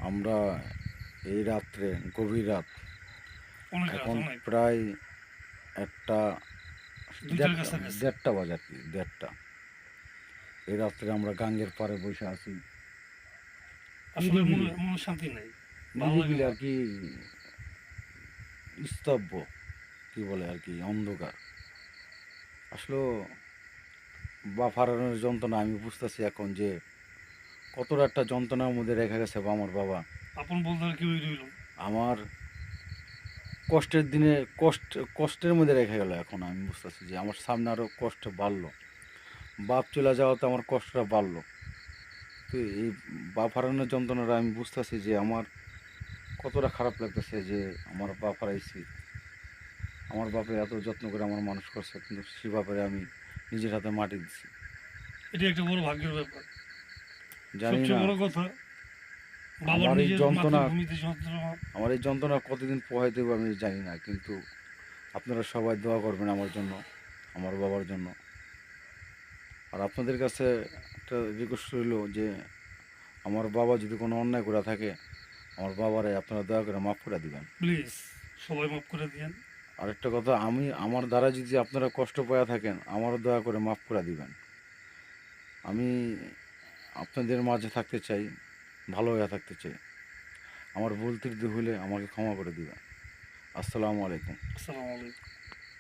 আমরা এই রাত্রে গভীর রাত অনেক রাত, এখন অনেক। প্রায় একটা ২টার দেড়টা কাছাকাছি। দেড়টা বাজে আর কি, দেড়টা। এই রাত্রে আমরা গাঙ্গের পাড়ে বসে আছি, আসলে নিরিবিলি মনে শান্তি নাই। ভালো লাগে নিরিবিলি না। আর কি, স্তব্ধ, কি বলে আর কি, অন্ধকার। আসলে বাপ হারানোর যন্ত্রণা আমি বুঝতেছি এখন যে কতটা একটা যন্ত্রণার মধ্যে রেখে গেছে আমার বাবা। আপন বলতে আর কেউই রইল না। আমার কষ্টের দিনে কষ্টের মধ্যে রেখে গেল। এখন আমি বুঝতেছি যে আমার সামনে আরও কষ্ট বাড়লো, বাপ চলে যাওয়াতে আমার কষ্টটা বাড়লো। তো এই বাপ হারানোর যন্ত্রণাটা আমি বুঝতেছি যে আমার কতটা খারাপ লাগতেছে যে আমার বাপ হারাইছি। আমার বাপে এত যত্ন করে আমার মানুষ করছে, কিন্তু সে বাপের আমি নিজের হাতে মাটি দিছি। এটা একটা বড় ভাগ্যের ব্যাপার। জানি সবচেয়ে না বড় কথা, বাবার আমার এই নিজের যন্ত্রণা মাতৃভূমিতে যন্ত্রণা। আমার এই যন্ত্রণা কতদিন পোহাই দেবো আমি জানি না, কিন্তু আপনারা সবাই দোয়া করবেন আমার জন্য, আমার বাবার জন্য। আর আপনাদের কাছে একটা রিকোয়েস্ট রইল যে আমার বাবা যদি কোনো অন্যায় করে থাকে, আমার বাবারে আপনারা দয়া করে মাফ করে দিবেন। প্লিজ, সবাই মাফ করে দিয়েন। আরেকটা কথা, আমার দ্বারা যদি আপনারা কষ্ট পাওয়া থাকেন, আমারও দয়া করে মাফ করে দিবেন। আমি আপনাদের মাঝে থাকতে চাই, ভালো হয়ে থাকতে চাই। আমার ভুল ত্রুটি হলে আমাকে ক্ষমা করে দিবেন। আসসালামু আলাইকুম। আসসালামু আলাইকুম।